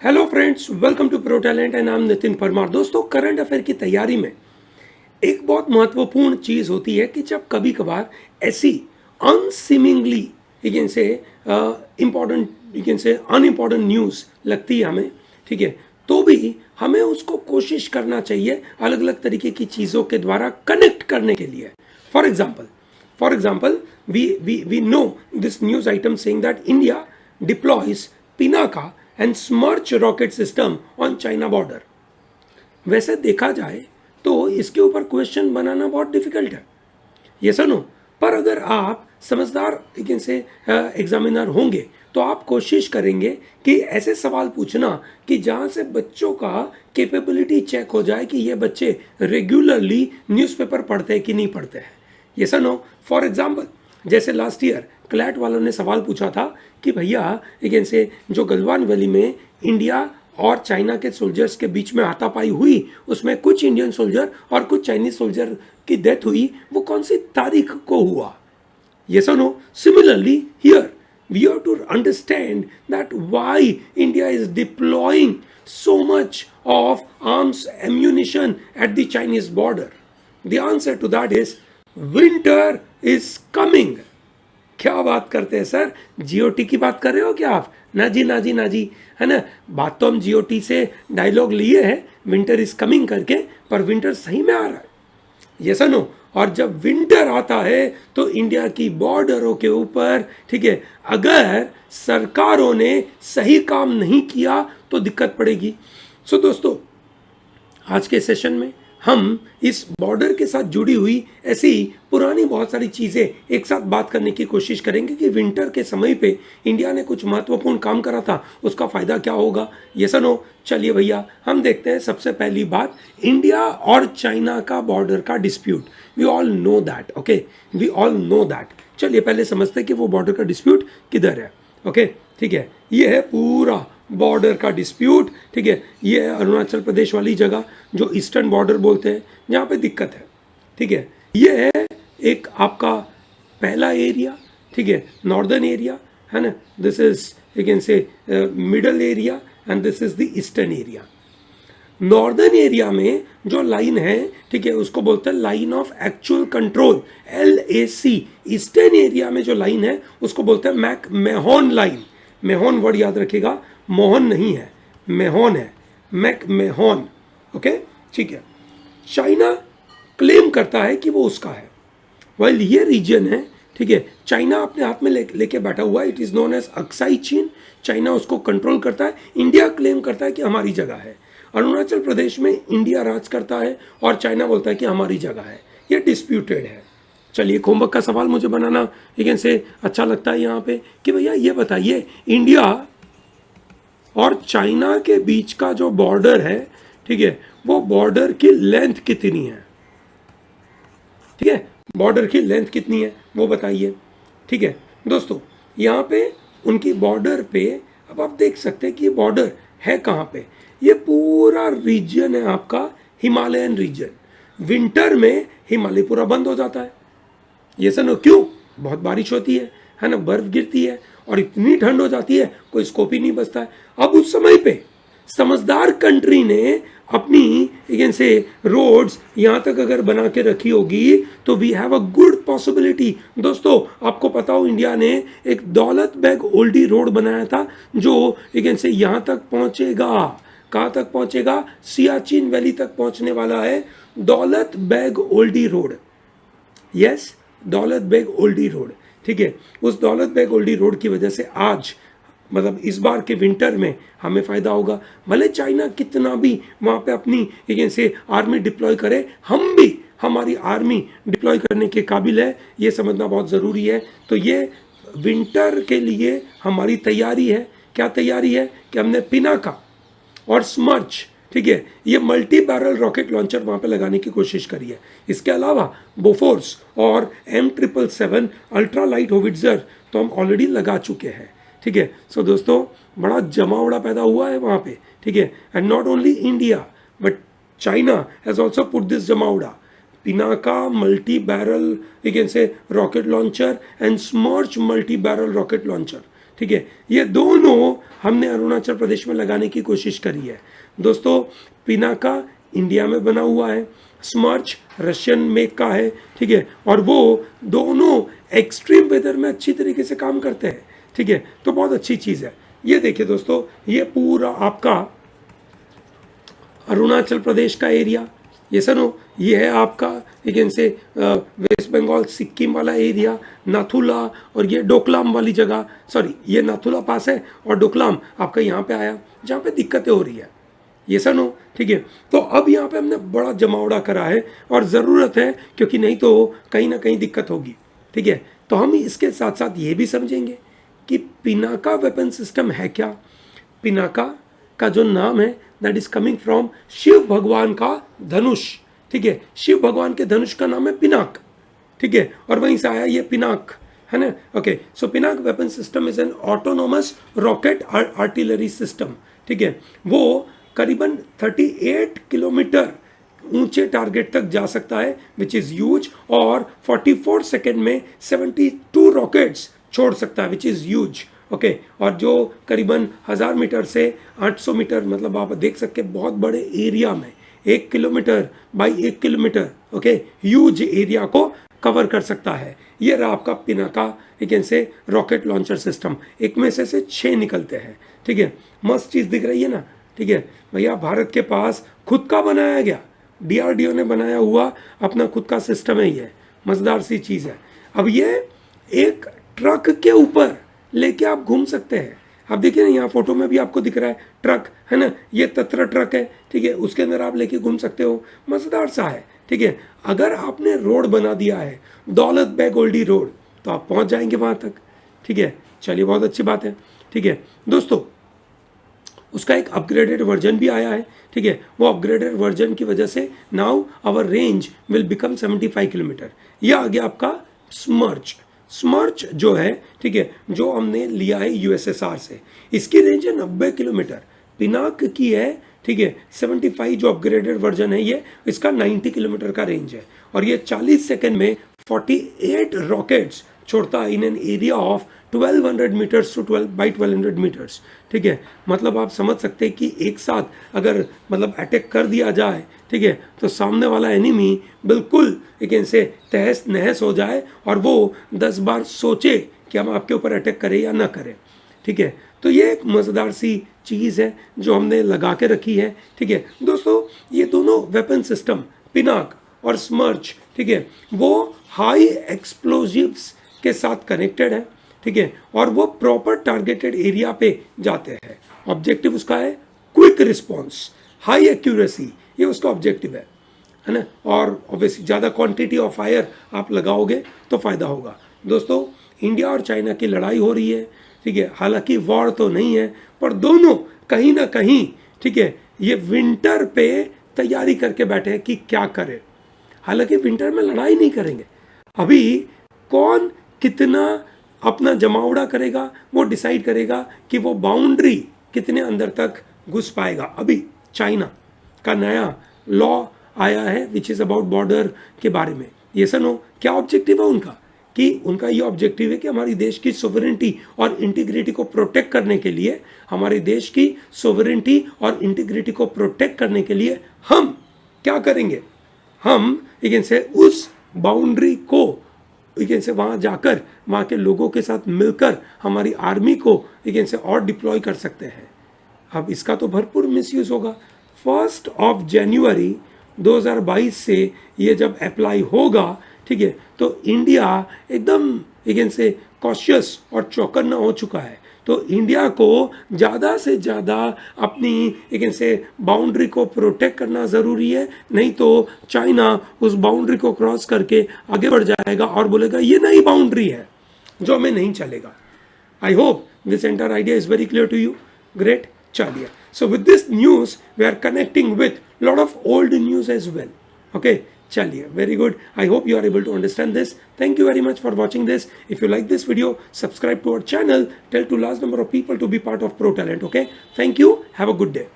Hello friends, welcome to Pro Talent and I am Nitin Parmar. दोस्तों, current affair की तैयारी में एक बहुत महत्वपूर्ण चीज़ होती है कि जब कभी कभार ऐसी unseemingly you can say important you can say unimportant news लगती है हमें, ठीक है, तो भी हमें उसको कोशिश करना चाहिए अलग अलग तरीके की चीज़ों के द्वारा कनेक्ट करने के लिए। For example we know this news item saying that India deploys Pinaka and Smerch rocket system on China border. वैसे देखा जाए तो इसके ऊपर क्वेश्चन बनाना बहुत डिफिकल्ट है, ये सुनो। पर अगर आप समझदार लेकिन से एग्जामिनर होंगे तो आप कोशिश करेंगे कि ऐसे सवाल पूछना कि जहाँ से बच्चों का कैपेबिलिटी चेक हो जाए कि ये बच्चे रेगुलरली न्यूज़पेपर पढ़ते हैं कि नहीं पढ़ते हैं। ये सुनो, फॉर एग्जाम्पल जैसे लास्ट ईयर क्लैट वालों ने सवाल पूछा था कि भैया लेकिन से जो गलवान वैली में इंडिया और चाइना के सोल्जर्स के बीच में हाथापाई हुई, उसमें कुछ इंडियन सोल्जर और कुछ चाइनीज सोल्जर की डेथ हुई, वो कौन सी तारीख को हुआ? Yes or no? Similarly, here we have to understand that why India is deploying so much of arms ammunition at the Chinese border. The answer to that is winter is coming. क्या बात करते हैं sir? GOT की बात कर रहे हो क्या आप? ना जी ना जी ना जी, है ना। बात तो हम जीओटी से डायलॉग लिए हैं विंटर इज कमिंग करके, पर विंटर सही में आ रहा है, यस नो। और जब विंटर आता है तो इंडिया की बॉर्डरों के ऊपर, ठीक है, अगर सरकारों ने सही काम नहीं किया तो दिक्कत पड़ेगी। सो दोस्तों, आज के सेशन में हम इस बॉर्डर के साथ जुड़ी हुई ऐसी पुरानी बहुत सारी चीज़ें एक साथ बात करने की कोशिश करेंगे कि विंटर के समय पे इंडिया ने कुछ महत्वपूर्ण काम करा था, उसका फ़ायदा क्या होगा, ये सुनो। चलिए भैया, हम देखते हैं। सबसे पहली बात, इंडिया और चाइना का बॉर्डर का dispute. We all know that, okay, we all know that. चलिए पहले समझते हैं कि वो बॉर्डर का डिस्प्यूट किधर है। ओके, ठीक है, ये है पूरा बॉर्डर का डिस्प्यूट, ठीक है। ये है अरुणाचल प्रदेश वाली जगह जो ईस्टर्न बॉर्डर बोलते हैं, जहाँ पे दिक्कत है, ठीक है। ये है एक आपका पहला एरिया, ठीक है, नॉर्दर्न एरिया, है ना। दिस इज यू कैन से middle area and this is the eastern area. Northern area में जो लाइन है, ठीक है, उसको बोलते हैं line of actual control, LAC। Eastern area में जो लाइन है उसको बोलते हैं मैक-मैहॉन लाइन। मैहॉन वर्ड याद रखिएगा, मोहन नहीं है, मैहॉन है, मैक-मैहॉन, ओके, ठीक है। चाइना क्लेम करता है कि वो उसका है, वाइल ये रीजन है, ठीक है, चाइना अपने हाथ में लेके बैठा हुआ है। It is known as Aksai Chin. China उसको कंट्रोल करता है। इंडिया क्लेम करता है कि हमारी जगह है। अरुणाचल प्रदेश में इंडिया राज करता है और चाइना बोलता है कि हमारी जगह है। ये डिस्प्यूटेड है। चलिए, होमवर्क का सवाल मुझे बनाना लेकिन से अच्छा लगता है यहाँ पे कि भैया ये बताइए, इंडिया और चाइना के बीच का जो बॉर्डर है, ठीक है, वो बॉर्डर की लेंथ कितनी है? ठीक है, बॉर्डर की लेंथ कितनी है वो बताइए, ठीक है। दोस्तों, यहाँ पे उनकी बॉर्डर पे अब आप देख सकते हैं कि ये बॉर्डर है कहाँ पे। ये पूरा रीजन है आपका हिमालयन रीजन। विंटर में हिमालय पूरा बंद हो जाता है, ये सुनो क्यों? बहुत बारिश होती है ना, बर्फ गिरती है और इतनी ठंड हो जाती है कोई स्कोप ही नहीं बचता है। अब उस समय पे समझदार कंट्री ने अपनी again से रोड्स यहाँ तक अगर बना के रखी होगी तो we have a good possibility. दोस्तों, आपको पता हो इंडिया ने एक दौलत बेग ओल्डी रोड बनाया था जो again से यहाँ तक पहुँचेगा। कहाँ तक पहुँचेगा? सियाचिन वैली तक पहुँचने वाला है Daulat Beg Oldi road. Yes, Daulat Beg Oldi road, ठीक है। उस दौलत बेग ओल्डी रोड की वजह से आज मतलब इस बार के विंटर में हमें फ़ायदा होगा। भले चाइना कितना भी वहाँ पे अपनी लेकिन से आर्मी डिप्लॉय करे, हम भी हमारी आर्मी डिप्लॉय करने के काबिल है, ये समझना बहुत ज़रूरी है। तो ये विंटर के लिए हमारी तैयारी है। क्या तैयारी है? कि हमने पिनाका और स्मर्च, ठीक है, ये मल्टी बैरल रॉकेट लॉन्चर वहाँ पे लगाने की कोशिश करी है। इसके अलावा बोफोर्स और M777 अल्ट्रा लाइट होविट्जर तो हम ऑलरेडी लगा चुके हैं, ठीक है। सो दोस्तों, बड़ा जमावड़ा पैदा हुआ है वहाँ पे, ठीक है। And not only India but China has also put this जमावड़ा। Pinaka multi barrel you can say rocket launcher and Smerch multi barrel rocket launcher, ठीक है, ये दोनों हमने अरुणाचल प्रदेश में लगाने की कोशिश करी है। दोस्तों पिनाका इंडिया में बना हुआ है, स्मर्च रशियन मेक का है, ठीक है, और वो दोनों एक्सट्रीम वेदर में अच्छी तरीके से काम करते हैं, ठीक है, तो बहुत अच्छी चीज़ है। ये देखिए दोस्तों, ये पूरा आपका अरुणाचल प्रदेश का एरिया, ये सुनो, ये है आपका लेकिन से वेस्ट बंगाल सिक्किम वाला एरिया, नाथुला, और ये डोकलाम वाली जगह, सॉरी ये नाथुला पास है और डोकलाम आपका यहाँ पे आया जहाँ पे दिक्कतें हो रही है, ये सुनो, ठीक है। तो अब यहाँ पे हमने बड़ा जमावड़ा करा है और ज़रूरत है, क्योंकि नहीं तो कहीं ना कहीं दिक्कत होगी, ठीक है। तो हम इसके साथ साथ ये भी समझेंगे कि पिनाका वेपन सिस्टम है क्या। पिनाका का जो नाम है that is coming from Shiv भगवान का धनुष, ठीक है, शिव भगवान के धनुष का नाम है पिनाक, ठीक है, और वहीं से आया ये पिनाक, है ना। Okay, so Pinaka weapon system is an autonomous rocket artillery system, ठीक है, वो करीबन 38 किलोमीटर ऊंचे टारगेट तक जा सकता है, विच इज ह्यूज, और 44 सेकेंड में 72 रॉकेट्स छोड़ सकता है, विच इज ह्यूज। ओके, और जो करीबन 1000 मीटर से 800 मीटर, मतलब आप देख सकते हैं बहुत बड़े एरिया में 1 kilometre by 1 kilometre, okay, huge area को कवर कर सकता है। ये रहा आपका पिनाका लेकिन से रॉकेट लॉन्चर सिस्टम, एक में से 6 निकलते हैं, ठीक है, मस्त चीज़ दिख रही है ना, ठीक है भैया। भारत के पास खुद का बनाया गया, DRDO ने बनाया हुआ अपना खुद का सिस्टम है, ये मज़ेदार सी चीज़ है। अब ये एक ट्रक के ऊपर लेके आप घूम सकते हैं। आप देखिए ना, यहाँ फोटो में भी आपको दिख रहा है ट्रक, है ना, ये तत्र ट्रक है, ठीक है, उसके अंदर आप लेके घूम सकते हो, मज़ेदार सा है, ठीक है। अगर आपने रोड बना दिया है दौलत बेग ओल्डी रोड, तो आप पहुँच जाएंगे वहाँ तक, ठीक है। चलिए, बहुत अच्छी बात है, ठीक है दोस्तों। उसका एक अपग्रेडेड वर्जन भी आया है, ठीक है, वो अपग्रेडेड वर्जन की वजह से now our range will become 75 kilometre. यह आ गया आपका स्मर्च। स्मर्च जो है, ठीक है, जो हमने लिया है USSR से, इसकी रेंज है 90 किलोमीटर। पिनाक की है, ठीक है, 75, जो अपग्रेडेड वर्जन है ये, इसका 90 किलोमीटर का रेंज है, और ये 40 सेकेंड में 48 रॉकेट्स छोड़ता है in an area of 1200 metres to 1200 metres, ठीक है। मतलब आप समझ सकते हैं कि एक साथ अगर मतलब अटैक कर दिया जाए, ठीक है, तो सामने वाला एनिमी बिल्कुल एक से तहस नहस हो जाए और वो 10 बार सोचे कि हम आपके ऊपर अटैक करें या ना करें, ठीक है। तो ये एक मज़ेदार सी चीज़ है जो हमने लगा के रखी है, ठीक है दोस्तों। ये दोनों वेपन सिस्टम पिनाक और स्मर्च, ठीक है, वो हाई एक्सप्लोजिव्स के साथ कनेक्टेड है, ठीक है, और वो प्रॉपर टारगेटेड एरिया पे जाते हैं। ऑब्जेक्टिव उसका है क्विक रिस्पॉन्स, हाई एक्यूरेसी, ये उसका ऑब्जेक्टिव है ना। और ऑब्वियसली ज़्यादा क्वांटिटी ऑफ फायर आप लगाओगे तो फ़ायदा होगा। दोस्तों, इंडिया और चाइना की लड़ाई हो रही है, ठीक है, हालांकि वॉर तो नहीं है, पर दोनों कहीं ना कहीं, ठीक है, ये विंटर पे तैयारी करके बैठे हैं कि क्या करें। हालांकि विंटर में लड़ाई नहीं करेंगे, अभी कौन कितना अपना जमावड़ा करेगा वो डिसाइड करेगा कि वो बाउंड्री कितने अंदर तक घुस पाएगा। अभी चाइना का नया लॉ आया है विच इज़ अबाउट बॉर्डर के बारे में। ये सुनो, क्या ऑब्जेक्टिव है उनका, कि उनका ये ऑब्जेक्टिव है कि हमारी देश की सोवरेनिटी और इंटीग्रिटी को प्रोटेक्ट करने के लिए, हमारे देश की सोवरेनिटी और इंटीग्रिटी को प्रोटेक्ट करने के लिए हम क्या करेंगे, हम लेकिन से उस बाउंड्री को लेकिन से वहाँ जाकर वहाँ के लोगों के साथ मिलकर हमारी आर्मी को लेकिन से और डिप्लॉय कर सकते हैं। अब इसका तो भरपूर मिसयूज़ होगा। 1 जनवरी 2022 से ये जब अप्लाई होगा, ठीक है, तो इंडिया एकदम लेकिन से कॉशियस और चौकन्ना हो चुका है। तो इंडिया को ज़्यादा से ज़्यादा अपनी लेकिन से बाउंड्री को प्रोटेक्ट करना ज़रूरी है, नहीं तो चाइना उस बाउंड्री को क्रॉस करके आगे बढ़ जाएगा और बोलेगा ये नई बाउंड्री है जो हमें नहीं चलेगा। I hope this entire idea is very clear to you. Great, चलिए, so with this news we are connecting with lot of old news as well. Okay, chaliye, very good. I hope you are able to understand this. Thank you very much for watching this. If you like this video, subscribe to our channel, tell to large number of people to be part of Pro Talent. Okay, thank you, have a good day.